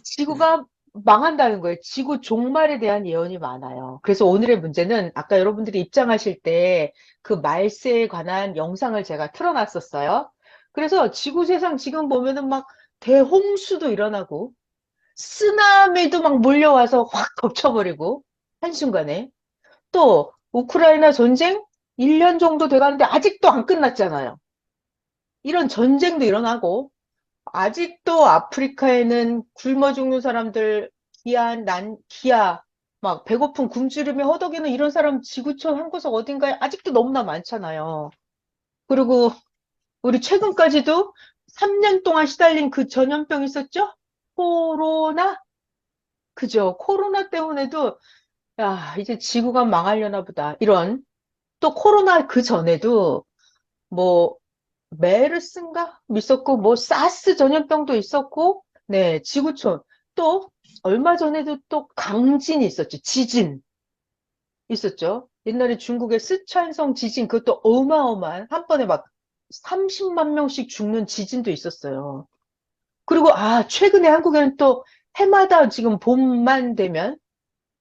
지구가 망한다는 거예요. 지구 종말에 대한 예언이 많아요. 그래서 오늘의 문제는 아까 여러분들이 입장하실 때 그 말세에 관한 영상을 제가 틀어놨었어요. 그래서 지구 세상 지금 보면은 막 대홍수도 일어나고 쓰나미도 막 몰려와서 확 덮쳐버리고 한순간에 또 우크라이나 전쟁 1년 정도 돼가는데 아직도 안 끝났잖아요. 이런 전쟁도 일어나고 아직도 아프리카에는 굶어 죽는 사람들, 기아, 막 배고픈 굶주림에 허덕이는 이런 사람 지구촌 한 구석 어딘가에 아직도 너무나 많잖아요. 그리고 우리 최근까지도 3년 동안 시달린 그 전염병 있었죠? 코로나? 그죠? 코로나 때문에도 야, 이제 지구가 망하려나 보다. 이런 또 코로나 그 전에도 뭐 메르스인가? 있었고, 뭐, 사스 전염병도 있었고, 네, 지구촌. 또, 얼마 전에도 또 강진이 있었죠. 지진 있었죠. 옛날에 중국의 쓰촨성 지진, 그것도 어마어마한, 한 번에 막 30만 명씩 죽는 지진도 있었어요. 그리고, 최근에 한국에는 또 해마다 지금 봄만 되면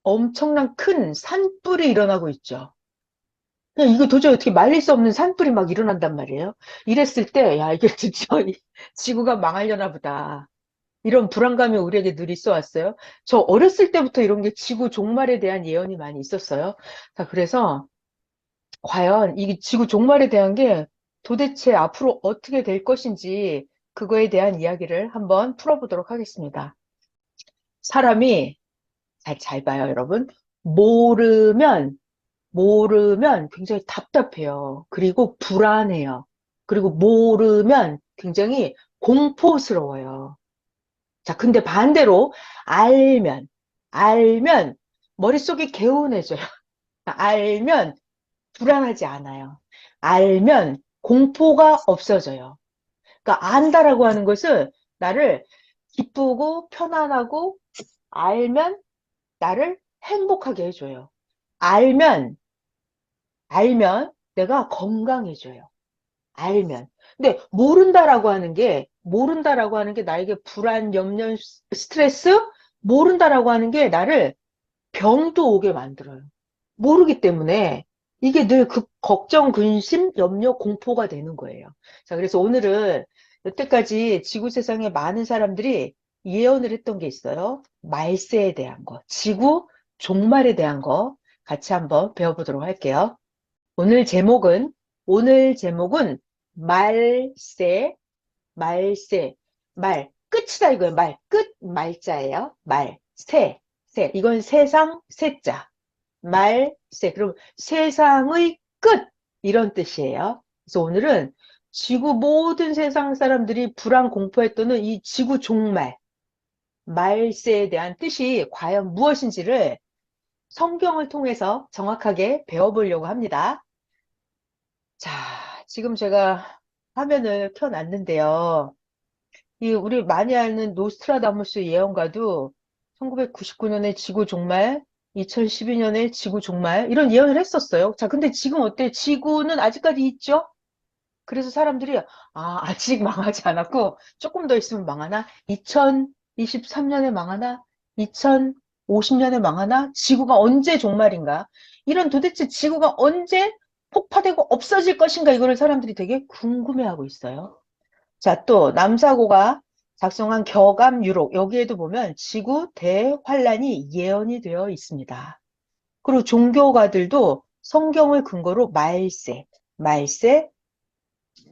엄청난 큰 산불이 일어나고 있죠. 그냥 이거 도저히 어떻게 말릴 수 없는 산불이 막 일어난단 말이에요. 이랬을 때, 야, 이게 진짜 지구가 망하려나 보다. 이런 불안감이 우리에게 늘 있어 왔어요. 저 어렸을 때부터 이런 게 지구 종말에 대한 예언이 많이 있었어요. 자, 그래서 과연 이 지구 종말에 대한 게 도대체 앞으로 어떻게 될 것인지 그거에 대한 이야기를 한번 풀어보도록 하겠습니다. 사람이 잘 봐요, 여러분. 모르면 모르면 굉장히 답답해요. 그리고 불안해요. 그리고 모르면 굉장히 공포스러워요. 자, 근데 반대로 알면, 알면 머릿속이 개운해져요. 알면 불안하지 않아요. 알면 공포가 없어져요. 그러니까 안다라고 하는 것은 나를 기쁘고 편안하고 알면 나를 행복하게 해줘요. 알면 알면 내가 건강해져요. 알면. 근데 모른다라고 하는 게 나에게 불안, 염려, 스트레스, 모른다라고 하는 게 나를 병도 오게 만들어요. 모르기 때문에 이게 늘 걱정, 근심, 염려, 공포가 되는 거예요. 자, 그래서 오늘은 여태까지 지구 세상에 많은 사람들이 예언을 했던 게 있어요. 말세에 대한 거, 지구 종말에 대한 거 같이 한번 배워보도록 할게요. 오늘 제목은, 오늘 제목은 말세, 말세, 끝이다 이거예요. 말자예요. 새. 이건 세상, 세자. 말세. 그럼 세상의 끝. 이런 뜻이에요. 그래서 오늘은 지구 모든 세상 사람들이 불안 공포에 떠는 이 지구 종말, 말세에 대한 뜻이 과연 무엇인지를 성경을 통해서 정확하게 배워보려고 합니다. 자, 지금 제가 화면을 켜놨는데요. 이 우리 많이 아는 노스트라다무스 예언가도 1999년에 지구 종말, 2012년에 지구 종말 이런 예언을 했었어요. 자, 근데 지금 어때? 지구는 아직까지 있죠? 그래서 사람들이 아직 망하지 않았고 조금 더 있으면 망하나? 2023년에 망하나? 2050년에 망하나? 지구가 언제 종말인가? 이런 도대체 지구가 언제 폭파되고 없어질 것인가? 이거를 사람들이 되게 궁금해하고 있어요. 자, 또 남사고가 작성한 겨감 유록 여기에도 보면 지구 대환란이 예언이 되어 있습니다. 그리고 종교가들도 성경을 근거로 말세,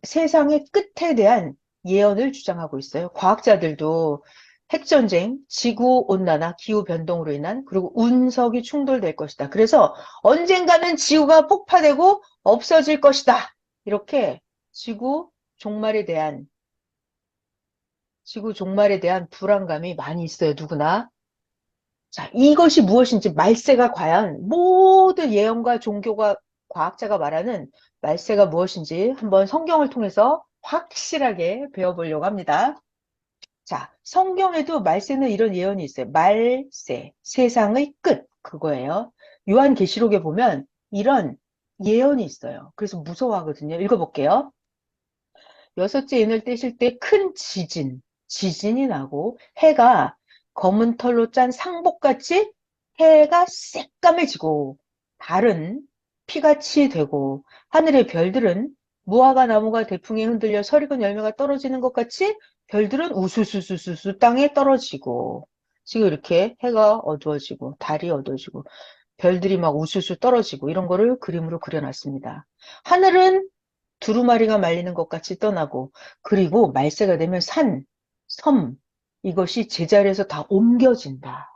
세상의 끝에 대한 예언을 주장하고 있어요. 과학자들도 핵전쟁, 지구온난화, 기후변동으로 인한 그리고 운석이 충돌될 것이다. 그래서 언젠가는 지구가 폭파되고 없어질 것이다. 이렇게 지구 종말에 대한 지구 종말에 대한 불안감이 많이 있어요, 누구나. 자, 이것이 무엇인지 말세가 과연 모든 예언가 종교가 과학자가 말하는 말세가 무엇인지 한번 성경을 통해서 확실하게 배워보려고 합니다. 자, 성경에도 말세는 이런 예언이 있어요. 말세, 세상의 끝, 그거예요. 요한계시록에 보면 이런 예언이 있어요. 그래서 무서워하거든요. 읽어볼게요. 여섯째 인을 떼실 때 큰 지진이 나고 해가 검은 털로 짠 상복같이 해가 새까매지고 달은 피같이 되고 하늘의 별들은 무화과 나무가 대풍에 흔들려 설익은 열매가 떨어지는 것 같이 별들은 우수수수수수 땅에 떨어지고 지금 이렇게 해가 어두워지고 달이 어두워지고 별들이 막 우수수 떨어지고 이런 거를 그림으로 그려놨습니다. 하늘은 두루마리가 말리는 것 같이 떠나고 그리고 말세가 되면 산, 섬 이것이 제자리에서 다 옮겨진다.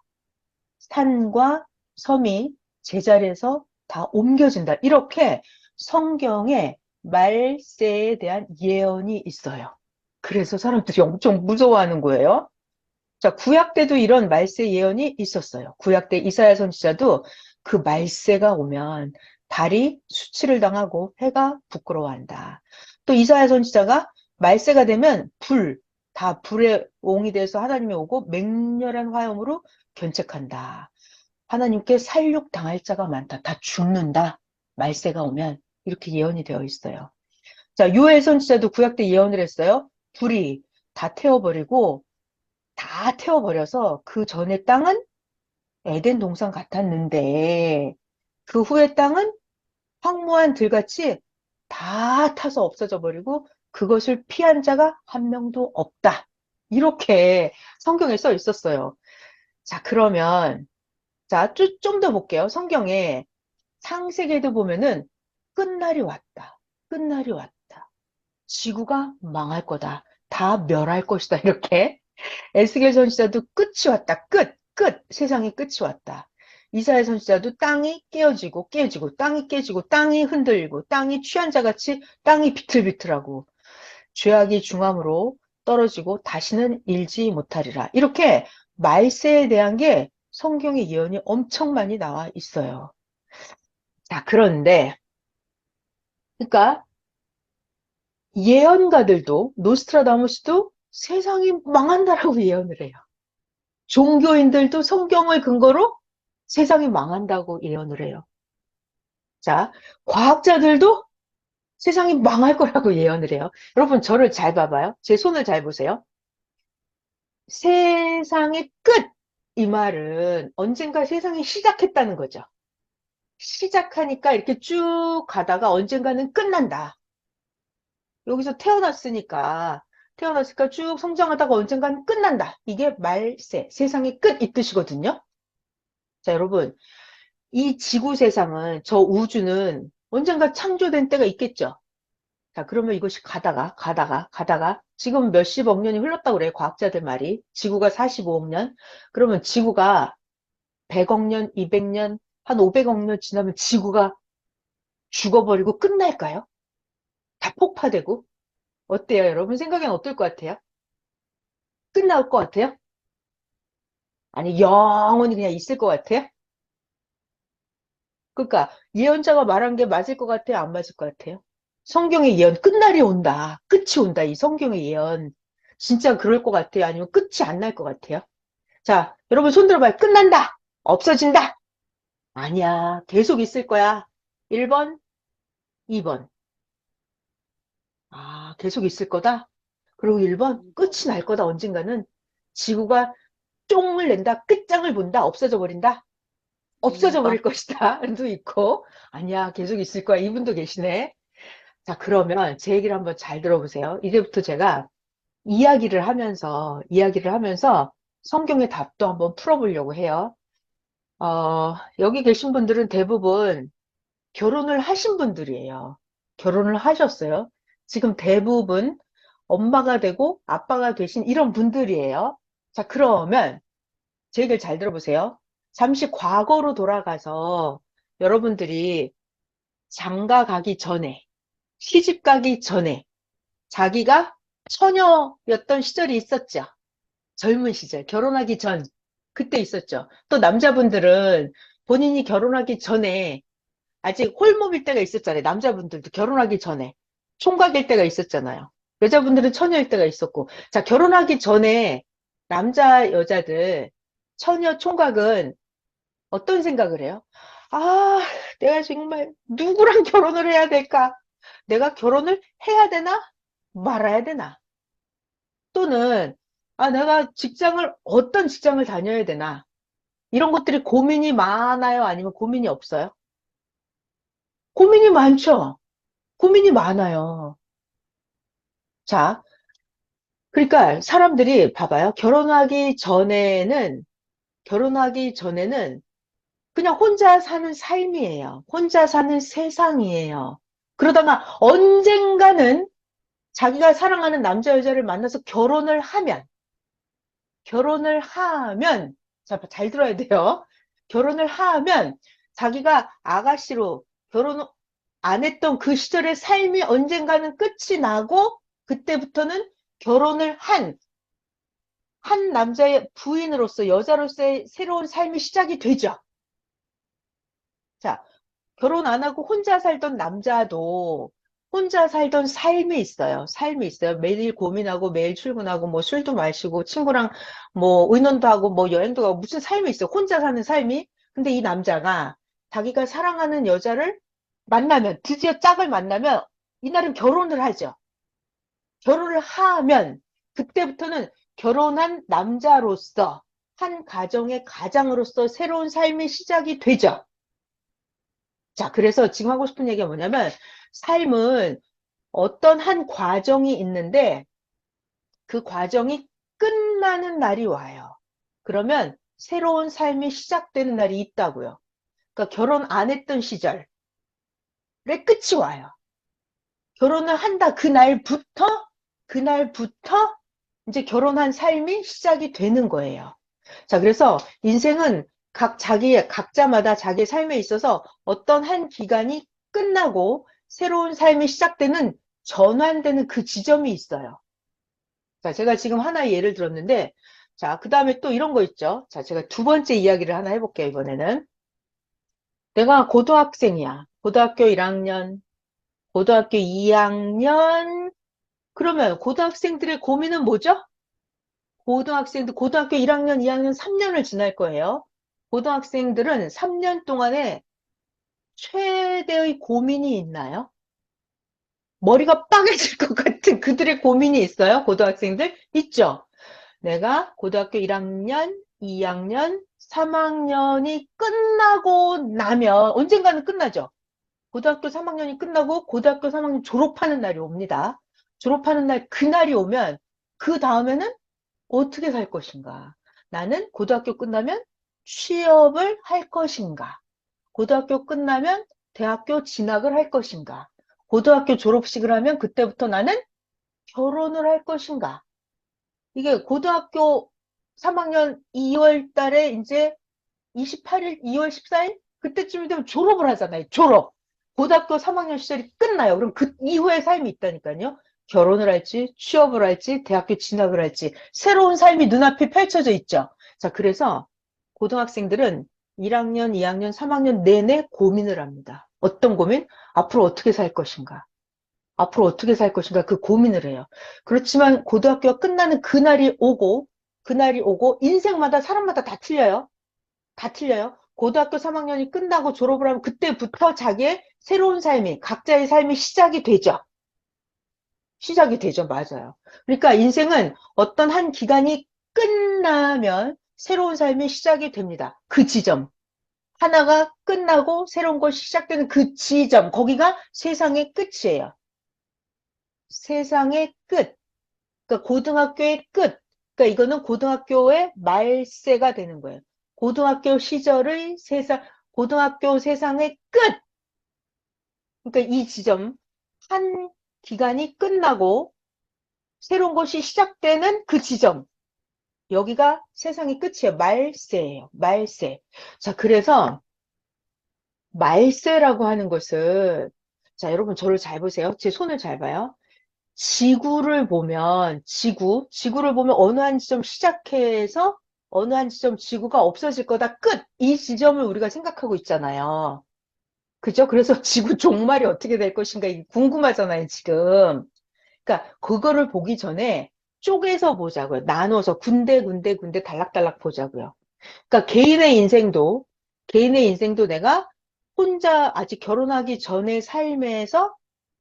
산과 섬이 제자리에서 다 옮겨진다. 이렇게 성경에 말세에 대한 예언이 있어요. 그래서 사람들이 엄청 무서워하는 거예요. 자, 구약 때도 이런 말세 예언이 있었어요. 구약 때 이사야 선지자도 그 말세가 오면 달이 수치를 당하고 해가 부끄러워한다. 또 이사야 선지자가 말세가 되면 다 불의 옹이 돼서 하나님이 오고 맹렬한 화염으로 견책한다. 하나님께 살육 당할 자가 많다. 다 죽는다. 말세가 오면 이렇게 예언이 되어 있어요. 자, 요엘 선지자도 구약 때 예언을 했어요. 불이 다 태워버리고 다 태워버려서 그 전에 땅은 에덴 동산 같았는데 그 후에 땅은 황무한 들같이 다 타서 없어져 버리고 그것을 피한 자가 한 명도 없다. 이렇게 성경에 써 있었어요. 자, 그러면 자, 좀 더 볼게요. 성경에 창세기에도 보면은 끝날이 왔다. 끝날이 왔다. 지구가 망할 거다. 다 멸할 것이다. 이렇게 에스겔 선지자도 끝이 왔다. 끝. 세상의 끝이 왔다. 이사야 선지자도 땅이 깨어지고 깨지고 땅이 깨지고 땅이 흔들리고 땅이 취한 자같이 땅이 비틀비틀하고 죄악이 중함으로 떨어지고 다시는 일지 못하리라. 이렇게 말세에 대한 게 성경의 예언이 엄청 많이 나와 있어요. 자, 그런데 그러니까 예언가들도 노스트라다무스도 세상이 망한다라고 예언을 해요. 종교인들도 성경을 근거로 세상이 망한다고 예언을 해요. 자, 과학자들도 세상이 망할 거라고 예언을 해요. 여러분, 저를 잘 봐봐요. 제 손을 잘 보세요. 세상의 끝! 이 말은 언젠가 세상이 시작했다는 거죠. 시작하니까 이렇게 쭉 가다가 언젠가는 끝난다. 여기서 태어났으니까 쭉 성장하다가 언젠가는 끝난다. 이게 말세, 세상의 끝 이 뜻이거든요. 자, 여러분, 이 지구 세상은, 저 우주는 언젠가 창조된 때가 있겠죠. 자, 그러면 이것이 가다가, 지금 몇십억 년이 흘렀다고 그래요. 과학자들 말이. 지구가 45억 년. 그러면 지구가 100억 년, 200년, 한 500억 년 지나면 지구가 죽어버리고 끝날까요? 다 폭파되고. 어때요, 여러분? 생각엔 어떨 것 같아요? 끝날 것 같아요? 아니, 영원히 그냥 있을 것 같아요? 그러니까 예언자가 말한 게 맞을 것 같아요? 안 맞을 것 같아요? 성경의 예언, 끝날이 온다. 끝이 온다. 이 성경의 예언. 진짜 그럴 것 같아요? 아니면 끝이 안 날 것 같아요? 자, 여러분 손 들어봐요. 끝난다. 없어진다. 아니야. 계속 있을 거야. 1번, 2번. 아, 계속 있을 거다? 그리고 1번, 끝이 날 거다. 언젠가는 지구가 쫑을 낸다. 끝장을 본다. 없어져 버린다. 없어져 버릴 것이다. 도 있고. 아니야. 계속 있을 거야. 이분도 계시네. 자, 그러면 제 얘기를 한번 잘 들어보세요. 이제부터 제가 이야기를 하면서 성경의 답도 한번 풀어보려고 해요. 여기 계신 분들은 대부분 결혼을 하신 분들이에요. 결혼을 하셨어요. 지금 대부분 엄마가 되고 아빠가 되신 이런 분들이에요. 자, 그러면 제 얘기를 잘 들어보세요. 잠시 과거로 돌아가서 여러분들이 장가 가기 전에, 시집 가기 전에 자기가 처녀였던 시절이 있었죠. 젊은 시절, 결혼하기 전, 그때 있었죠. 또 남자분들은 본인이 결혼하기 전에 아직 홀몸일 때가 있었잖아요. 남자분들도 결혼하기 전에 총각일 때가 있었잖아요. 여자분들은 처녀일 때가 있었고. 자, 결혼하기 전에 남자, 여자들, 처녀, 총각은 어떤 생각을 해요? 아, 내가 정말 누구랑 결혼을 해야 될까? 내가 결혼을 해야 되나? 말아야 되나? 또는 아, 내가 어떤 직장을 다녀야 되나? 이런 것들이 고민이 많아요? 아니면 고민이 없어요? 고민이 많죠? 고민이 많아요. 자, 그러니까 사람들이 봐봐요. 결혼하기 전에는 그냥 혼자 사는 삶이에요. 혼자 사는 세상이에요. 그러다가 언젠가는 자기가 사랑하는 남자, 여자를 만나서 결혼을 하면, 자, 잘 들어야 돼요. 결혼을 하면 자기가 아가씨로 결혼 안 했던 그 시절의 삶이 언젠가는 끝이 나고, 그때부터는 결혼을 한 남자의 부인으로서, 여자로서의 새로운 삶이 시작이 되죠. 자, 결혼 안 하고 혼자 살던 남자도 혼자 살던 삶이 있어요. 삶이 있어요. 매일 고민하고 매일 출근하고 뭐 술도 마시고 친구랑 뭐 의논도 하고 뭐 여행도 가고 무슨 삶이 있어요. 혼자 사는 삶이. 근데 이 남자가 자기가 사랑하는 여자를 만나면, 드디어 짝을 만나면 이날은 결혼을 하죠. 결혼을 하면 그때부터는 결혼한 남자로서 한 가정의 가장으로서 새로운 삶이 시작이 되죠. 자, 그래서 지금 하고 싶은 얘기가 뭐냐면, 삶은 어떤 한 과정이 있는데, 그 과정이 끝나는 날이 와요. 그러면 새로운 삶이 시작되는 날이 있다고요. 그러니까 결혼 안 했던 시절의 끝이 와요. 결혼을 한다 그날부터 이제 결혼한 삶이 시작이 되는 거예요. 자, 그래서 인생은 각자마다 자기 삶에 있어서 어떤 한 기간이 끝나고 새로운 삶이 시작되는 전환되는 그 지점이 있어요. 자, 제가 지금 하나의 예를 들었는데, 자, 그 다음에 또 이런 거 있죠. 자, 제가 두 번째 이야기를 하나 해볼게요, 이번에는. 내가 고등학생이야. 고등학교 2학년, 그러면 고등학생들의 고민은 뭐죠? 고등학교 1학년, 2학년, 3년을 지날 거예요. 고등학생들은 3년 동안에 최대의 고민이 있나요? 머리가 빵해질 것 같은 그들의 고민이 있어요? 고등학생들? 있죠? 내가 고등학교 1학년, 2학년, 3학년이 끝나고 나면, 언젠가는 끝나죠? 고등학교 3학년이 끝나고 고등학교 3학년 졸업하는 날이 옵니다. 졸업하는 날, 그날이 오면, 그 다음에는 어떻게 살 것인가? 나는 고등학교 끝나면 취업을 할 것인가? 고등학교 끝나면 대학교 진학을 할 것인가? 고등학교 졸업식을 하면 그때부터 나는 결혼을 할 것인가? 이게 고등학교 3학년 2월 달에 이제 28일, 2월 14일? 그때쯤이 되면 졸업을 하잖아요. 졸업. 고등학교 3학년 시절이 끝나요. 그럼 그 이후의 삶이 있다니까요. 결혼을 할지, 취업을 할지, 대학교 진학을 할지, 새로운 삶이 눈앞에 펼쳐져 있죠. 자, 그래서 고등학생들은 1학년, 2학년, 3학년 내내 고민을 합니다. 어떤 고민? 앞으로 어떻게 살 것인가? 앞으로 어떻게 살 것인가? 그 고민을 해요. 그렇지만 고등학교가 끝나는 그날이 오고, 인생마다, 사람마다 다 틀려요. 다 틀려요. 고등학교 3학년이 끝나고 졸업을 하면 그때부터 자기의 새로운 삶이, 각자의 삶이 시작이 되죠. 시작이 되죠. 맞아요. 그러니까 인생은 어떤 한 기간이 끝나면 새로운 삶이 시작이 됩니다. 그 지점. 하나가 끝나고 새로운 것이 시작되는 그 지점. 거기가 세상의 끝이에요. 세상의 끝. 그러니까 고등학교의 끝. 그러니까 이거는 고등학교의 말세가 되는 거예요. 고등학교 시절의 고등학교 세상의 끝. 그러니까 이 지점, 한 기간이 끝나고 새로운 것이 시작되는 그 지점. 여기가 세상의 끝이에요. 말세예요. 말세. 자, 그래서 말세라고 하는 것은, 자, 여러분 저를 잘 보세요. 제 손을 잘 봐요. 지구를 보면 어느 한 지점 시작해서 어느 한 지점 지구가 없어질 거다. 끝! 이 지점을 우리가 생각하고 있잖아요. 그죠? 그래서 지구 종말이 어떻게 될 것인가 이게 궁금하잖아요, 지금. 그러니까 그거를 보기 전에 쪼개서 보자고요. 나눠서 군데 달락달락 보자고요. 그러니까 개인의 인생도 내가 혼자 아직 결혼하기 전의 삶에서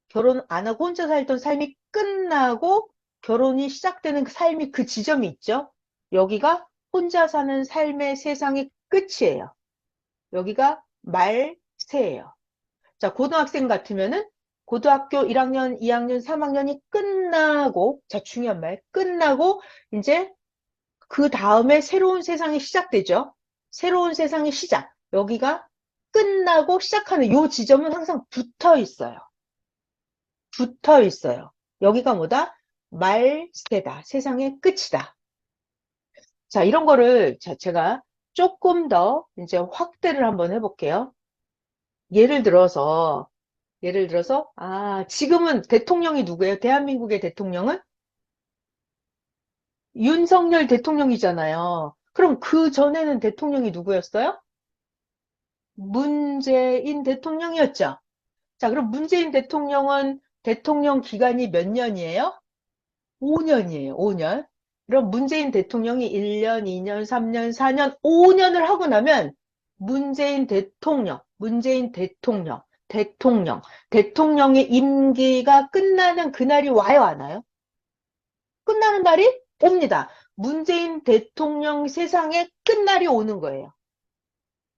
결혼 안 하고 혼자 살던 삶이 끝나고 결혼이 시작되는 그 삶이 그 지점이 있죠. 여기가 혼자 사는 삶의 세상의 끝이에요. 여기가 말세예요. 자, 고등학생 같으면은 고등학교 1학년, 2학년, 3학년이 끝나고, 자, 중요한 말, 끝나고, 이제 그 다음에 새로운 세상이 시작되죠. 새로운 세상의 시작. 여기가 끝나고 시작하는 요 지점은 항상 붙어 있어요. 붙어 있어요. 여기가 뭐다? 말세다. 세상의 끝이다. 자, 이런 거를 제가 조금 더 이제 확대를 한번 해볼게요. 예를 들어서, 지금은 대통령이 누구예요? 대한민국의 대통령은 윤석열 대통령이잖아요. 그럼 그 전에는 대통령이 누구였어요? 문재인 대통령이었죠. 자, 그럼 문재인 대통령은 대통령 기간이 몇 년이에요? 5년이에요. 5년. 그럼 문재인 대통령이 1년, 2년, 3년, 4년, 5년을 하고 나면 대통령의 임기가 끝나는 그날이 와요, 안 와요? 끝나는 날이 옵니다. 문재인 대통령 세상에 끝날이 오는 거예요.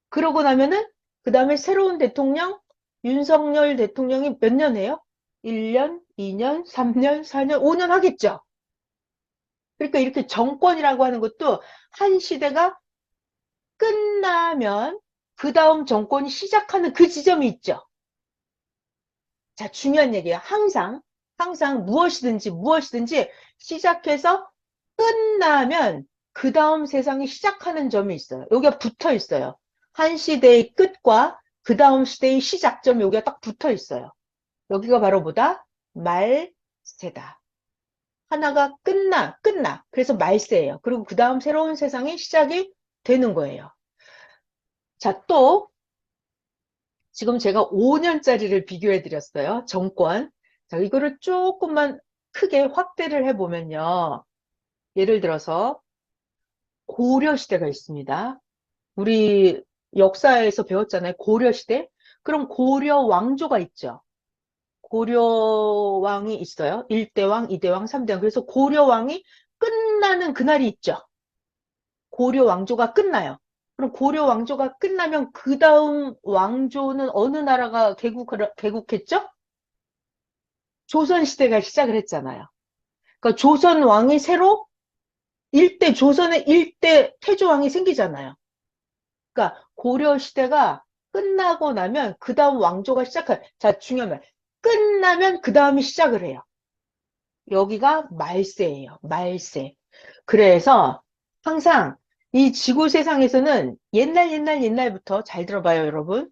그러고 나면은 그 다음에 새로운 대통령 윤석열 대통령이 몇 년 해요? 1년, 2년, 3년, 4년, 5년 하겠죠. 그러니까 이렇게 정권이라고 하는 것도 한 시대가 끝나면 그 다음 정권이 시작하는 그 지점이 있죠. 자, 중요한 얘기예요. 항상 무엇이든지 시작해서 끝나면 그 다음 세상이 시작하는 점이 있어요. 여기가 붙어 있어요. 한 시대의 끝과 그 다음 시대의 시작점 여기가 딱 붙어 있어요. 여기가 바로 뭐다? 말세다. 하나가 끝나. 그래서 말세예요. 그리고 그 다음 새로운 세상이 시작이 되는 거예요. 자, 또 지금 제가 5년짜리를 비교해 드렸어요. 정권. 자, 이거를 조금만 크게 확대를 해보면요. 예를 들어서 고려시대가 있습니다. 우리 역사에서 배웠잖아요. 고려시대. 그럼 고려 왕조가 있죠. 고려 왕이 있어요. 1대왕, 2대왕, 3대왕. 그래서 고려 왕이 끝나는 그날이 있죠. 고려 왕조가 끝나요. 그럼 고려 왕조가 끝나면 그 다음 왕조는 어느 나라가 개국했죠? 조선시대가 시작을 했잖아요. 그러니까 조선 왕이 새로 조선의 일대 태조왕이 생기잖아요. 그러니까 고려 시대가 끝나고 나면 그 다음 왕조가 자, 중요한 말. 끝나면 그 다음이 시작을 해요. 여기가 말세예요. 말세. 그래서 항상 이 지구 세상에서는 옛날부터 잘 들어봐요, 여러분.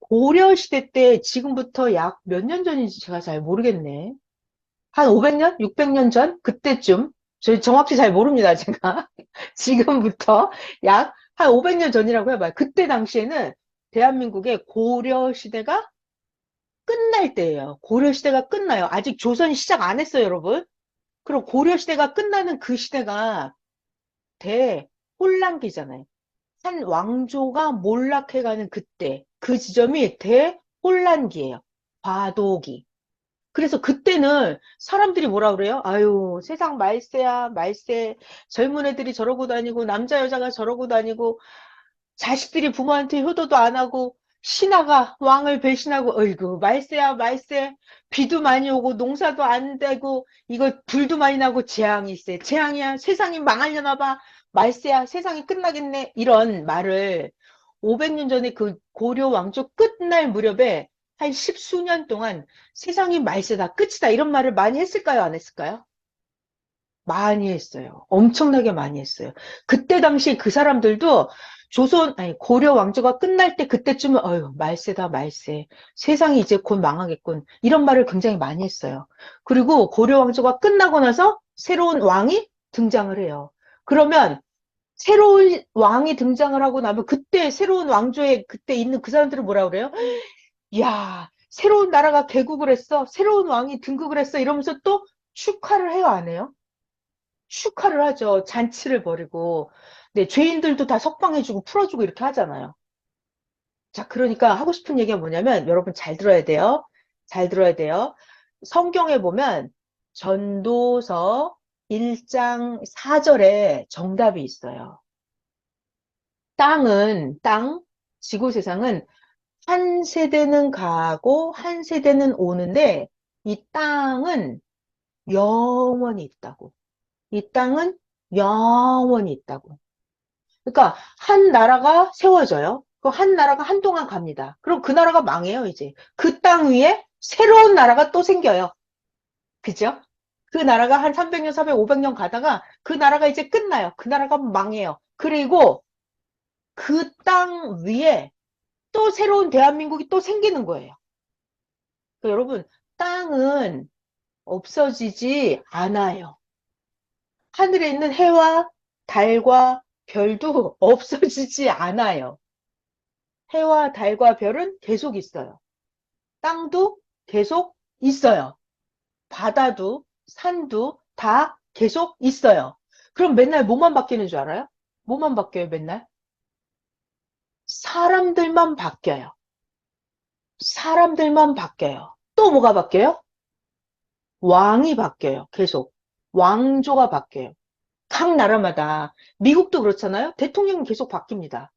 고려 시대 때 지금부터 약 몇 년 전인지 제가 잘 모르겠네. 한 500년? 600년 전? 그때쯤. 저 정확히 잘 모릅니다, 제가. 지금부터 약 한 500년 전이라고 해봐요. 그때 당시에는 대한민국의 고려 시대가 끝날 때예요. 고려 시대가 끝나요. 아직 조선이 시작 안 했어요, 여러분. 그럼 고려 시대가 끝나는 그 시대가 대혼란기잖아요. 한 왕조가 몰락해가는 그때, 그 지점이 대혼란기예요. 과도기. 그래서 그때는 사람들이 뭐라 그래요? 아유, 세상 말세야, 말세. 젊은 애들이 저러고 다니고, 남자, 여자가 저러고 다니고, 자식들이 부모한테 효도도 안 하고, 신하가 왕을 배신하고, 어이구, 말세야, 말세. 비도 많이 오고, 농사도 안 되고, 이거 불도 많이 나고, 재앙이 있어. 재앙이야. 세상이 망하려나 봐. 말세야. 세상이 끝나겠네. 이런 말을 500년 전에 그 고려 왕조 끝날 무렵에 한 십수년 동안 세상이 말세다, 끝이다, 이런 말을 많이 했을까요? 안 했을까요? 많이 했어요. 엄청나게 많이 했어요. 그때 당시 그 사람들도 고려 왕조가 끝날 때 그때쯤은, 어휴, 말세다, 말세. 세상이 이제 곧 망하겠군. 이런 말을 굉장히 많이 했어요. 그리고 고려 왕조가 끝나고 나서 새로운 왕이 등장을 해요. 그러면 새로운 왕이 등장을 하고 나면 그때 새로운 왕조에 그때 있는 그 사람들은 뭐라 그래요? 야, 새로운 나라가 개국을 했어. 새로운 왕이 등극을 했어. 이러면서 또 축하를 해요, 안 해요? 축하를 하죠. 잔치를 벌이고. 네, 죄인들도 다 석방해주고 풀어주고 이렇게 하잖아요. 자, 그러니까 하고 싶은 얘기가 뭐냐면 여러분 잘 들어야 돼요. 잘 들어야 돼요. 성경에 보면 전도서 1장 4절에 정답이 있어요. 지구 세상은 한 세대는 가고 한 세대는 오는데 이 땅은 영원히 있다고. 이 땅은 영원히 있다고. 그러니까 한 나라가 세워져요. 그 한 나라가 한동안 갑니다. 그럼 그 나라가 망해요, 이제. 그 땅 위에 새로운 나라가 또 생겨요. 그죠? 그 나라가 한 300년, 400, 500년 가다가 그 나라가 이제 끝나요. 그 나라가 망해요. 그리고 그 땅 위에 또 새로운 대한민국이 또 생기는 거예요. 그러니까 여러분, 땅은 없어지지 않아요. 하늘에 있는 해와 달과 별도 없어지지 않아요. 해와 달과 별은 계속 있어요. 땅도 계속 있어요. 바다도 산도 다 계속 있어요. 그럼 맨날 뭐만 바뀌는 줄 알아요? 뭐만 바뀌어요, 맨날? 사람들만 바뀌어요. 사람들만 바뀌어요. 또 뭐가 바뀌어요? 왕이 바뀌어요. 계속. 왕조가 바뀌어요. 각 나라마다. 미국도 그렇잖아요. 대통령은 계속 바뀝니다.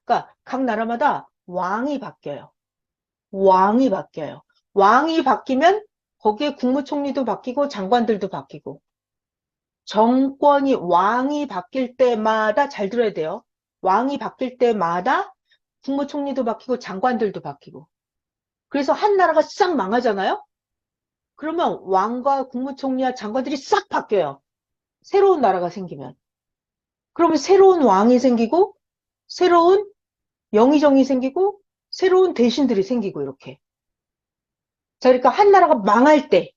그러니까 각 나라마다 왕이 바뀌어요. 왕이 바뀌어요. 왕이 바뀌면 거기에 국무총리도 바뀌고 장관들도 바뀌고 정권이 왕이 바뀔 때마다 잘 들어야 돼요. 왕이 바뀔 때마다 국무총리도 바뀌고 장관들도 바뀌고 그래서 한 나라가 싹 망하잖아요. 그러면 왕과 국무총리와 장관들이 싹 바뀌어요. 새로운 나라가 생기면. 그러면 새로운 왕이 생기고 새로운 영의정이 생기고 새로운 대신들이 생기고 이렇게. 자, 그러니까 한 나라가 망할 때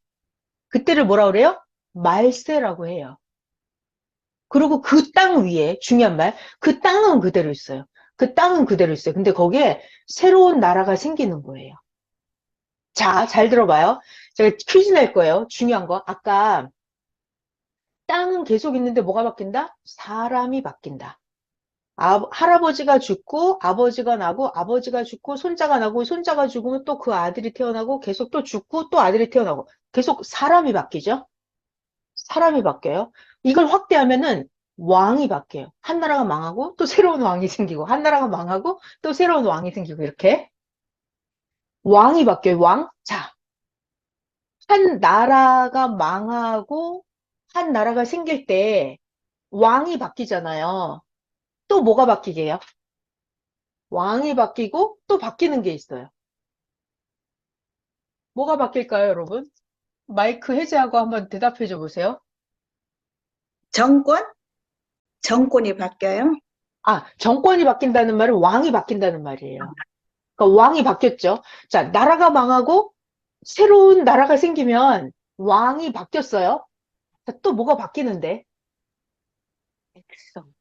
그때를 뭐라 그래요? 말세라고 해요. 그리고 그 땅 위에 중요한 말, 그 땅은 그대로 있어요. 그 땅은 그대로 있어요. 근데 거기에 새로운 나라가 생기는 거예요. 자, 잘 들어봐요. 제가 퀴즈 낼 거예요. 중요한 거. 아까 땅은 계속 있는데 뭐가 바뀐다? 사람이 바뀐다. 할아버지가 죽고 아버지가 나고 아버지가 죽고 손자가 나고 손자가 죽으면 또 그 아들이 태어나고 계속 또 죽고 또 아들이 태어나고 계속 사람이 바뀌죠? 사람이 바뀌어요. 이걸 확대하면은 왕이 바뀌어요. 한 나라가 망하고 또 새로운 왕이 생기고 한 나라가 망하고 또 새로운 왕이 생기고 이렇게 왕이 바뀌어요. 왕. 자, 한 나라가 망하고 한 나라가 생길 때 왕이 바뀌잖아요. 또 뭐가 바뀌게요? 왕이 바뀌고 또 바뀌는 게 있어요. 뭐가 바뀔까요, 여러분? 마이크 해제하고 한번 대답해 줘 보세요. 정권? 정권이 바뀌어요? 아, 정권이 바뀐다는 말은 왕이 바뀐다는 말이에요. 그러니까 왕이 바뀌었죠. 자, 나라가 망하고 새로운 나라가 생기면 왕이 바뀌었어요. 자, 또 뭐가 바뀌는데? 백성.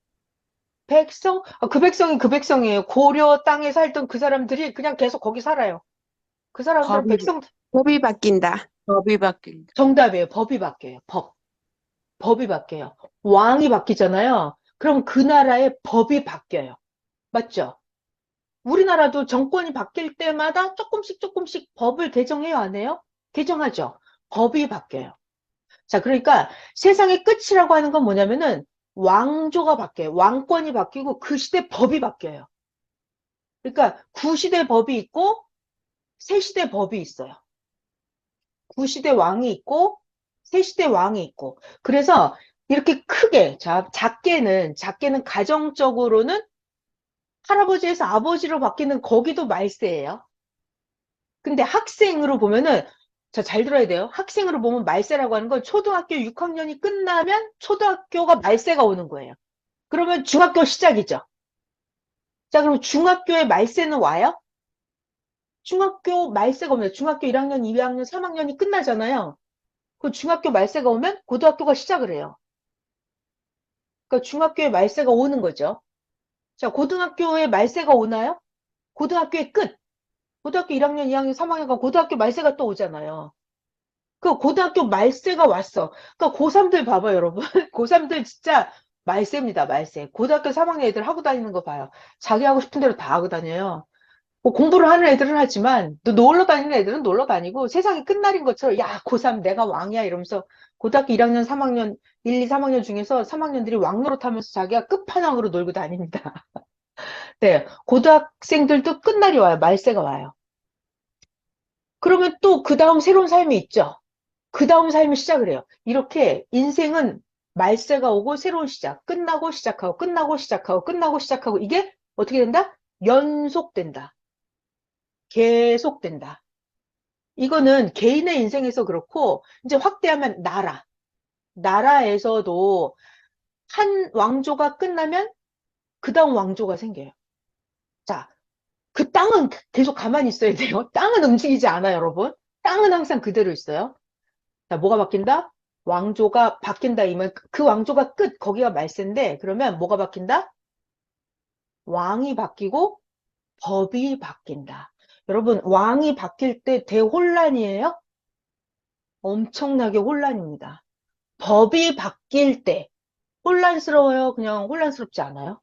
백성? 아, 그 백성이 그 백성이에요. 고려 땅에 살던 그 사람들이 그냥 계속 거기 살아요. 그 사람들은 법이, 백성, 법이 바뀐다. 법이 바뀐다. 정답이에요. 법이 바뀌어요. 법. 법이 바뀌어요. 왕이 바뀌잖아요. 그럼 그 나라의 법이 바뀌어요. 맞죠? 우리나라도 정권이 바뀔 때마다 조금씩 조금씩 법을 개정해요, 안 해요? 개정하죠. 법이 바뀌어요. 자, 그러니까 세상의 끝이라고 하는 건 뭐냐면은 왕조가 바뀌어요. 왕권이 바뀌고 그 시대 법이 바뀌어요. 그러니까 구시대 법이 있고 새시대 법이 있어요. 구시대 왕이 있고 새시대 왕이 있고. 그래서 이렇게 크게, 작게는 가정적으로는 할아버지에서 아버지로 바뀌는 거기도 말세예요. 근데 학생으로 보면은, 자, 잘 들어야 돼요. 학생으로 보면 말세라고 하는 건 초등학교 6학년이 끝나면 초등학교가 말세가 오는 거예요. 그러면 중학교 시작이죠. 자, 그럼 중학교의 말세는 와요? 중학교 말세가 오면 중학교 1학년, 2학년, 3학년이 끝나잖아요. 그 중학교 말세가 오면 고등학교가 시작을 해요. 그러니까 중학교의 말세가 오는 거죠. 자, 고등학교의 말세가 오나요? 고등학교의 끝. 고등학교 1학년, 2학년, 3학년가 고등학교 말세가 또 오잖아요. 그 고등학교 말세가 왔어. 그러니까 고3들 봐봐요, 여러분. 고3들 진짜 말세입니다, 말세. 고등학교 3학년 애들 하고 다니는 거 봐요. 자기 하고 싶은 대로 다 하고 다녀요. 뭐 공부를 하는 애들은 하지만 또 놀러 다니는 애들은 놀러 다니고 세상이 끝날인 것처럼 야, 고3 내가 왕이야 이러면서 고등학교 1학년, 3학년, 1, 2, 3학년 중에서 3학년들이 왕 노릇하면서 자기가 끝판왕으로 놀고 다닙니다. 네, 고등학생들도 끝날이 와요. 말세가 와요. 그러면 또 그 다음 새로운 삶이 있죠. 그 다음 삶을 시작을 해요. 이렇게 인생은 말세가 오고 새로운 시작, 끝나고 시작하고 끝나고 시작하고 끝나고 시작하고 이게 어떻게 된다? 연속된다. 계속된다. 이거는 개인의 인생에서 그렇고 이제 확대하면 나라. 나라에서도 한 왕조가 끝나면 그 다음 왕조가 생겨요. 자, 그 땅은 계속 가만히 있어야 돼요. 땅은 움직이지 않아요, 여러분. 땅은 항상 그대로 있어요. 자, 뭐가 바뀐다? 왕조가 바뀐다. 이면 그 왕조가 끝, 거기가 말세인데, 그러면 뭐가 바뀐다? 왕이 바뀌고 법이 바뀐다. 여러분, 왕이 바뀔 때 대혼란이에요? 엄청나게 혼란입니다. 법이 바뀔 때 혼란스러워요? 그냥 혼란스럽지 않아요?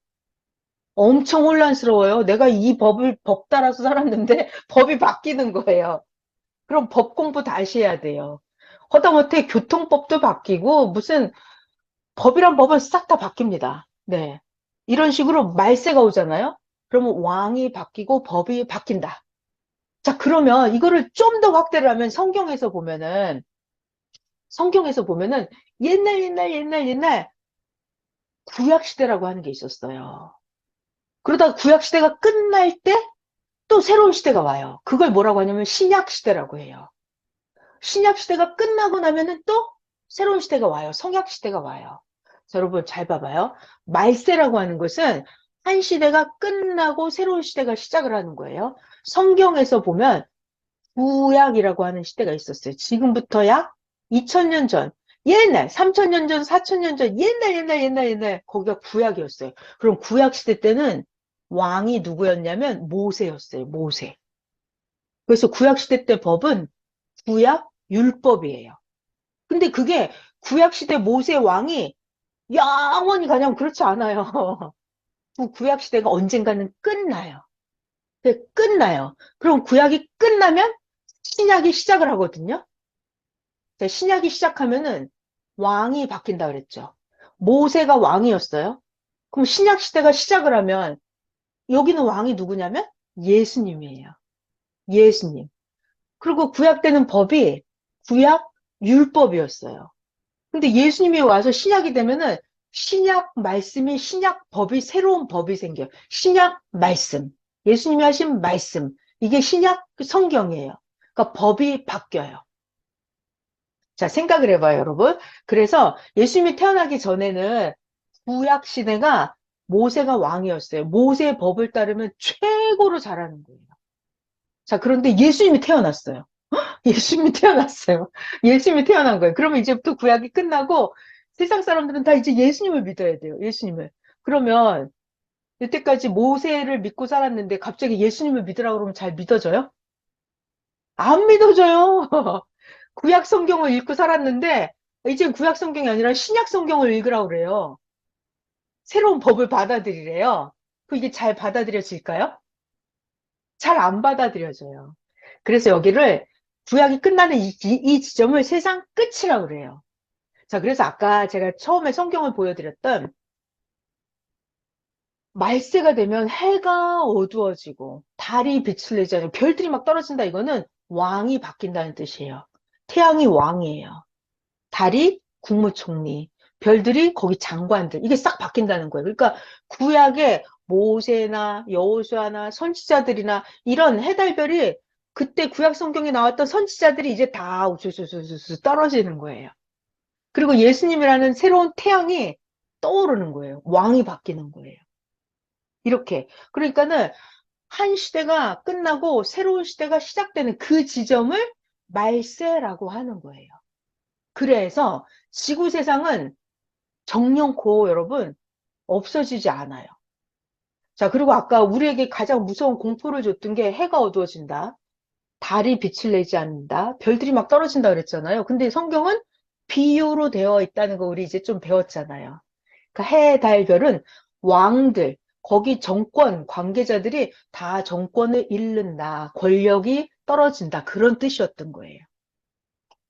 엄청 혼란스러워요. 내가 이 법 따라서 살았는데 법이 바뀌는 거예요. 그럼 법 공부 다시 해야 돼요. 허다못해 교통법도 바뀌고 무슨 법이란 법은 싹 다 바뀝니다. 네. 이런 식으로 말세가 오잖아요. 그러면 왕이 바뀌고 법이 바뀐다. 자, 그러면 이거를 좀 더 확대를 하면 성경에서 보면은 옛날 구약시대라고 하는 게 있었어요. 그러다가 구약시대가 끝날 때 또 새로운 시대가 와요. 그걸 뭐라고 하냐면 신약시대라고 해요. 신약시대가 끝나고 나면은 또 새로운 시대가 와요. 성약시대가 와요. 자, 여러분 잘 봐봐요. 말세라고 하는 것은 한 시대가 끝나고 새로운 시대가 시작을 하는 거예요. 성경에서 보면 구약이라고 하는 시대가 있었어요. 지금부터 약 2000년 전, 옛날, 3000년 전, 4000년 전, 옛날, 거기가 구약이었어요. 그럼 구약 시대 때는 왕이 누구였냐면 모세였어요. 모세. 그래서 구약 시대 때 법은 구약 율법이에요. 근데 그게 구약 시대 모세 왕이 영원히 가냐면 그렇지 않아요. 그 구약 시대가 언젠가는 끝나요. 끝나요. 그럼 구약이 끝나면 신약이 시작을 하거든요. 자, 신약이 시작하면은 왕이 바뀐다 그랬죠. 모세가 왕이었어요. 그럼 신약 시대가 시작을 하면 여기는 왕이 누구냐면 예수님이에요. 예수님. 그리고 구약 때는 법이 구약 율법이었어요. 근데 예수님이 와서 신약이 되면은 신약 말씀이 신약 법이 새로운 법이 생겨요. 신약 말씀. 예수님이 하신 말씀. 이게 신약 성경이에요. 그러니까 법이 바뀌어요. 자, 생각을 해봐요, 여러분. 그래서 예수님이 태어나기 전에는 구약 시대가 모세가 왕이었어요. 모세의 법을 따르면 최고로 잘하는 거예요. 자, 그런데 예수님이 태어났어요. 예수님이 태어났어요. 예수님이 태어난 거예요. 그러면 이제부터 구약이 끝나고 세상 사람들은 다 이제 예수님을 믿어야 돼요. 예수님을. 그러면 여태까지 모세를 믿고 살았는데 갑자기 예수님을 믿으라고 그러면 잘 믿어져요? 안 믿어져요. 구약 성경을 읽고 살았는데 이제 구약 성경이 아니라 신약 성경을 읽으라고 그래요. 새로운 법을 받아들이래요. 그 이게 잘 받아들여질까요? 잘 안 받아들여져요. 그래서 여기를 구약이 끝나는 이 지점을 세상 끝이라고 그래요. 자, 그래서 아까 제가 처음에 성경을 보여드렸던 말세가 되면 해가 어두워지고 달이 빛을 내지 않고 별들이 막 떨어진다. 이거는 왕이 바뀐다는 뜻이에요. 태양이 왕이에요. 달이 국무총리, 별들이 거기 장관들. 이게 싹 바뀐다는 거예요. 그러니까 구약의 모세나 여호수아나 선지자들이나 이런 해달별이 그때 구약 성경에 나왔던 선지자들이 이제 다 우수수수수 떨어지는 거예요. 그리고 예수님이라는 새로운 태양이 떠오르는 거예요. 왕이 바뀌는 거예요. 이렇게. 그러니까는 한 시대가 끝나고 새로운 시대가 시작되는 그 지점을 말세라고 하는 거예요. 그래서 지구 세상은 정령코 여러분 없어지지 않아요. 자, 그리고 아까 우리에게 가장 무서운 공포를 줬던 게 해가 어두워진다. 달이 빛을 내지 않는다. 별들이 막 떨어진다 그랬잖아요. 근데 성경은 비유로 되어 있다는 거 우리 이제 좀 배웠잖아요. 그러니까 해, 달, 별은 왕들, 거기 정권, 관계자들이 다 정권을 잃는다. 권력이 떨어진다. 그런 뜻이었던 거예요.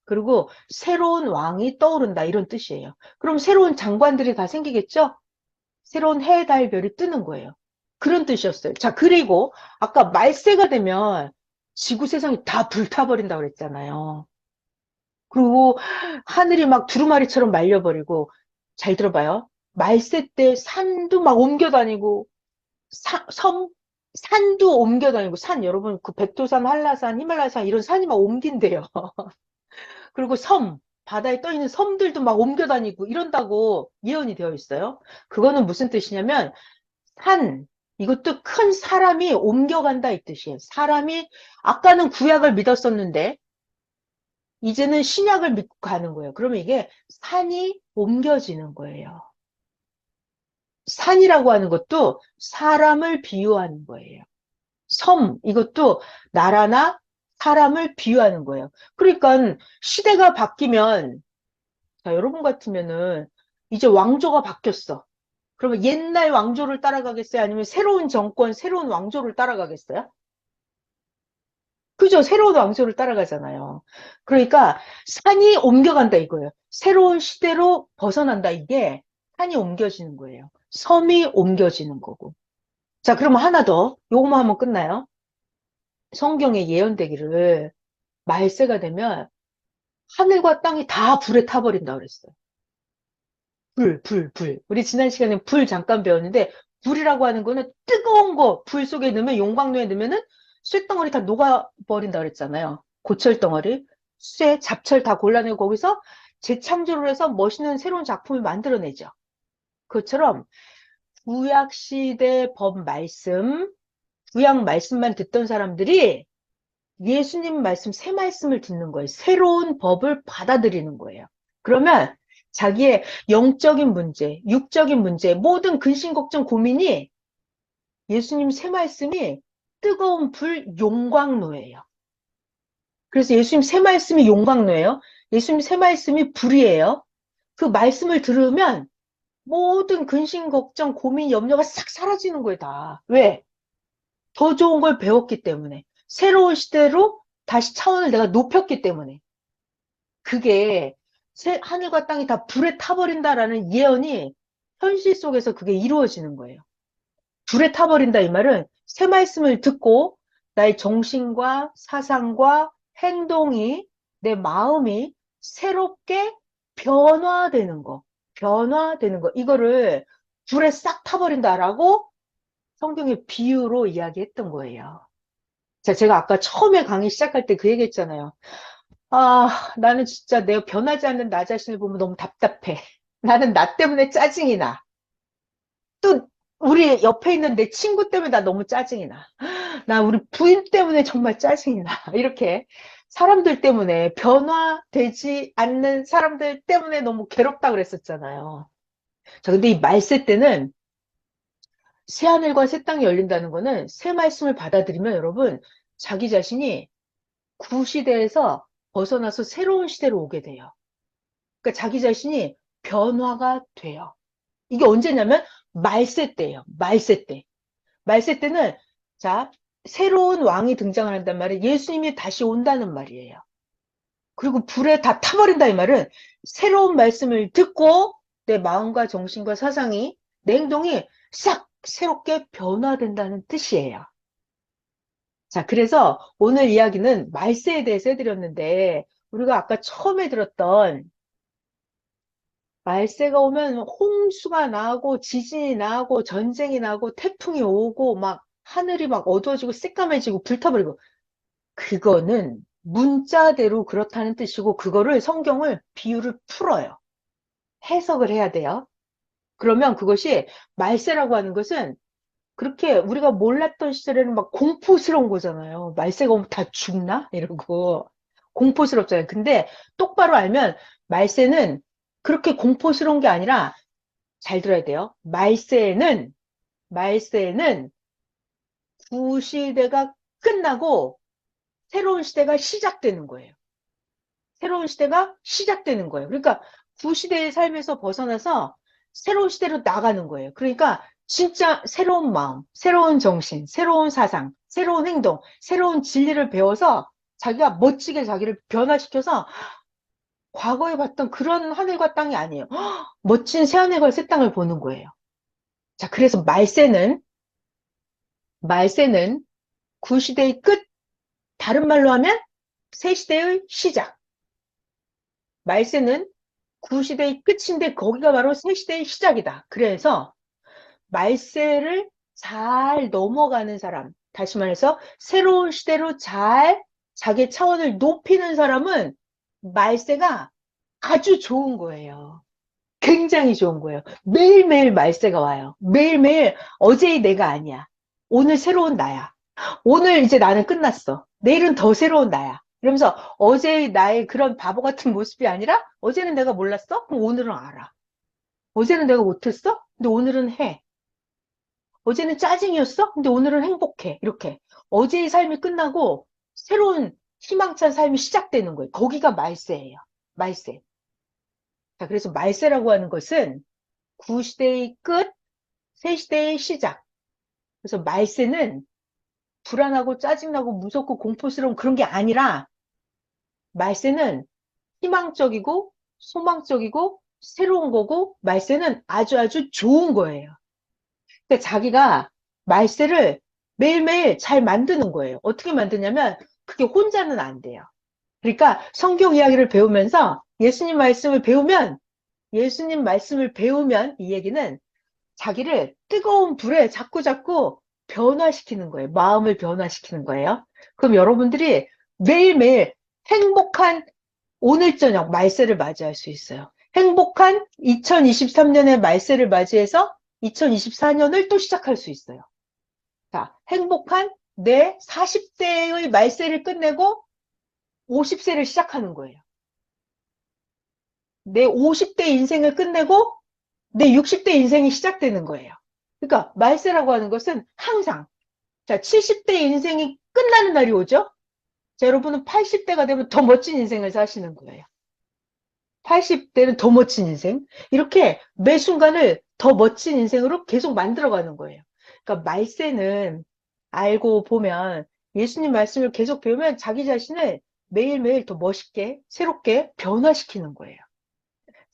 그리고 새로운 왕이 떠오른다. 이런 뜻이에요. 그럼 새로운 장관들이 다 생기겠죠? 새로운 해, 달, 별이 뜨는 거예요. 그런 뜻이었어요. 자, 그리고 아까 말세가 되면 지구 세상이 다 불타버린다고 그랬잖아요. 그리고 하늘이 막 두루마리처럼 말려버리고, 잘 들어봐요. 말세 때 산도 막 옮겨다니고, 산도 옮겨다니고, 산, 여러분, 그 백두산, 한라산, 히말라야산, 이런 산이 막 옮긴대요. 그리고 바다에 떠 있는 섬들도 막 옮겨다니고, 이런다고 예언이 되어 있어요. 그거는 무슨 뜻이냐면, 이것도 큰 사람이 옮겨간다 이 뜻이에요. 사람이, 아까는 구약을 믿었었는데, 이제는 신약을 믿고 가는 거예요. 그러면 이게 산이 옮겨지는 거예요. 산이라고 하는 것도 사람을 비유하는 거예요. 이것도 나라나 사람을 비유하는 거예요. 그러니까 시대가 바뀌면, 자, 여러분 같으면은 이제 왕조가 바뀌었어. 그러면 옛날 왕조를 따라가겠어요? 아니면 새로운 정권, 새로운 왕조를 따라가겠어요? 그죠? 새로운 왕조를 따라가잖아요. 그러니까 산이 옮겨간다 이거예요. 새로운 시대로 벗어난다 이게 산이 옮겨지는 거예요. 섬이 옮겨지는 거고. 자, 그러면 하나 더. 요거만 하면 끝나요. 성경에 예언되기를 말세가 되면 하늘과 땅이 다 불에 타버린다 그랬어요. 불. 우리 지난 시간에 불 잠깐 배웠는데 불이라고 하는 거는 뜨거운 거 불 속에 넣으면 용광로에 넣으면은 쇳덩어리 다 녹아버린다 그랬잖아요. 고철 덩어리, 쇠, 잡철 다 골라내고 거기서 재창조를 해서 멋있는 새로운 작품을 만들어내죠. 그것처럼 구약 시대 법 말씀, 구약 말씀만 듣던 사람들이 예수님 말씀, 새 말씀을 듣는 거예요. 새로운 법을 받아들이는 거예요. 그러면 자기의 영적인 문제, 육적인 문제, 모든 근심, 걱정, 고민이 예수님 새 말씀이 뜨거운 불 용광로예요. 그래서 예수님 새 말씀이 용광로예요. 예수님 새 말씀이 불이에요. 그 말씀을 들으면 모든 근심, 걱정, 고민, 염려가 싹 사라지는 거예요, 다. 왜? 더 좋은 걸 배웠기 때문에. 새로운 시대로 다시 차원을 내가 높였기 때문에. 그게 하늘과 땅이 다 불에 타버린다라는 예언이 현실 속에서 그게 이루어지는 거예요. 불에 타버린다 이 말은 새 말씀을 듣고 나의 정신과 사상과 행동이 내 마음이 새롭게 변화되는 거. 이거를 불에 싹 타버린다라고 성경의 비유로 이야기했던 거예요. 자, 제가 아까 처음에 강의 시작할 때 그 얘기 했잖아요. 아, 나는 진짜 내가 변하지 않는 나 자신을 보면 너무 답답해. 나는 나 때문에 짜증이 나. 또 우리 옆에 있는 내 친구 때문에 나 너무 짜증이 나. 나 우리 부인 때문에 정말 짜증이 나. 이렇게 사람들 때문에 변화되지 않는 사람들 때문에 너무 괴롭다 그랬었잖아요. 자, 근데 이 말세 때는 새 하늘과 새 땅이 열린다는 거는 새 말씀을 받아들이면 여러분 자기 자신이 구시대에서 벗어나서 새로운 시대로 오게 돼요. 그러니까 자기 자신이 변화가 돼요. 이게 언제냐면 말세 때예요. 말세 때. 말세 때는 자, 새로운 왕이 등장을 한단 말이에요. 예수님이 다시 온다는 말이에요. 그리고 불에 다 타버린다 이 말은 새로운 말씀을 듣고 내 마음과 정신과 사상이 내 행동이 싹 새롭게 변화된다는 뜻이에요. 자, 그래서 오늘 이야기는 말세에 대해서 해드렸는데 우리가 아까 처음에 들었던 말세가 오면 홍수가 나고 지진이 나고 전쟁이 나고 태풍이 오고 막 하늘이 막 어두워지고 새까매지고 불타버리고 그거는 문자대로 그렇다는 뜻이고 그거를 성경을 비유를 풀어요. 해석을 해야 돼요. 그러면 그것이 말세라고 하는 것은 그렇게 우리가 몰랐던 시절에는 막 공포스러운 거잖아요. 말세가 오면 다 죽나? 이러고 공포스럽잖아요. 근데 똑바로 알면 말세는 그렇게 공포스러운 게 아니라 잘 들어야 돼요. 말세는 구시대가 끝나고 새로운 시대가 시작되는 거예요. 새로운 시대가 시작되는 거예요. 그러니까 구시대의 삶에서 벗어나서 새로운 시대로 나가는 거예요. 그러니까 진짜 새로운 마음, 새로운 정신, 새로운 사상, 새로운 행동, 새로운 진리를 배워서 자기가 멋지게 자기를 변화시켜서 과거에 봤던 그런 하늘과 땅이 아니에요. 멋진 새하늘과 새 땅을 보는 거예요. 자, 그래서 말세는 구시대의 끝, 다른 말로 하면 새시대의 시작. 말세는 구시대의 끝인데 거기가 바로 새시대의 시작이다. 그래서 말세를 잘 넘어가는 사람, 다시 말해서 새로운 시대로 잘 자기 차원을 높이는 사람은 말세가 아주 좋은 거예요. 굉장히 좋은 거예요. 매일매일 말세가 와요. 매일매일 어제의 내가 아니야. 오늘 새로운 나야. 오늘 이제 나는 끝났어. 내일은 더 새로운 나야. 그러면서 어제의 나의 그런 바보 같은 모습이 아니라 어제는 내가 몰랐어? 그럼 오늘은 알아. 어제는 내가 못했어? 근데 오늘은 해. 어제는 짜증이었어? 근데 오늘은 행복해. 이렇게. 어제의 삶이 끝나고 새로운 희망찬 삶이 시작되는 거예요. 거기가 말세예요. 말세. 자, 그래서 말세라고 하는 것은 구시대의 끝, 새시대의 시작. 그래서 말세는 불안하고 짜증나고 무섭고 공포스러운 그런 게 아니라 말세는 희망적이고 소망적이고 새로운 거고 말세는 아주 아주 좋은 거예요. 그러니까 자기가 말세를 매일매일 잘 만드는 거예요. 어떻게 만드냐면 그게 혼자는 안 돼요. 그러니까 성경 이야기를 배우면서 예수님 말씀을 배우면 이 얘기는 자기를 뜨거운 불에 자꾸자꾸 변화시키는 거예요. 마음을 변화시키는 거예요. 그럼 여러분들이 매일매일 행복한 오늘 저녁 말세를 맞이할 수 있어요. 행복한 2023년의 말세를 맞이해서 2024년을 또 시작할 수 있어요. 자, 행복한 내 40대의 말세를 끝내고 50세를 시작하는 거예요. 내 50대 인생을 끝내고 내 60대 인생이 시작되는 거예요. 그러니까 말세라고 하는 것은 항상 자, 70대 인생이 끝나는 날이 오죠? 자, 여러분은 80대가 되면 더 멋진 인생을 사시는 거예요. 80대는 더 멋진 인생. 이렇게 매 순간을 더 멋진 인생으로 계속 만들어가는 거예요. 그러니까 말세는 알고 보면 예수님 말씀을 계속 배우면 자기 자신을 매일매일 더 멋있게, 새롭게 변화시키는 거예요.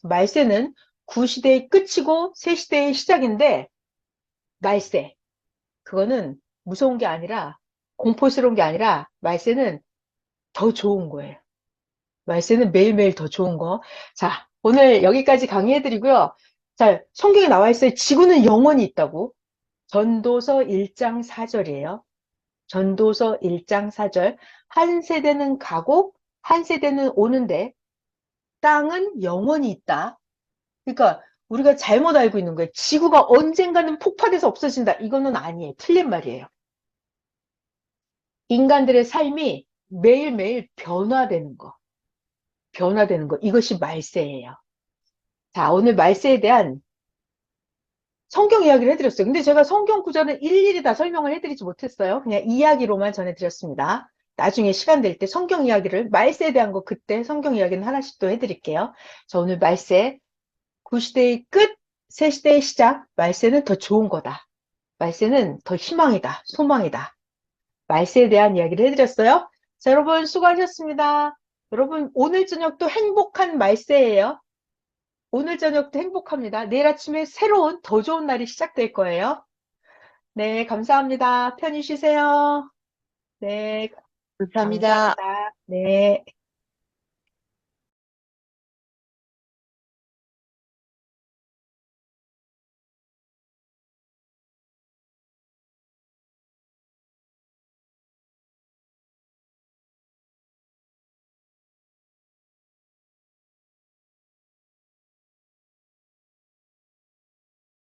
말세는 구시대의 끝이고 새시대의 시작인데 말세. 그거는 무서운 게 아니라 공포스러운 게 아니라 말세는 더 좋은 거예요. 말세는 매일매일 더 좋은 거. 자, 오늘 여기까지 강의해드리고요. 자, 성경에 나와 있어요. 지구는 영원히 있다고. 전도서 1장 4절이에요. 전도서 1장 4절. 한 세대는 가고 한 세대는 오는데 땅은 영원히 있다. 그러니까 우리가 잘못 알고 있는 거예요. 지구가 언젠가는 폭파돼서 없어진다. 이거는 아니에요. 틀린 말이에요. 인간들의 삶이 매일매일 변화되는 거. 변화되는 거. 이것이 말세예요. 자, 오늘 말세에 대한 성경 이야기를 해드렸어요. 근데 제가 성경 구절은 일일이 다 설명을 해드리지 못했어요. 그냥 이야기로만 전해드렸습니다. 나중에 시간 될 때 성경 이야기를, 말세에 대한 거 그때 성경 이야기는 하나씩 또 해드릴게요. 자, 오늘 말세, 구시대의 끝, 새시대의 시작, 말세는 더 좋은 거다. 말세는 더 희망이다, 소망이다. 말세에 대한 이야기를 해드렸어요. 자, 여러분 수고하셨습니다. 여러분 오늘 저녁도 행복한 말세예요. 오늘 저녁도 행복합니다. 내일 아침에 새로운 더 좋은 날이 시작될 거예요. 네, 감사합니다. 편히 쉬세요. 네, 감사합니다. 감사합니다. 네.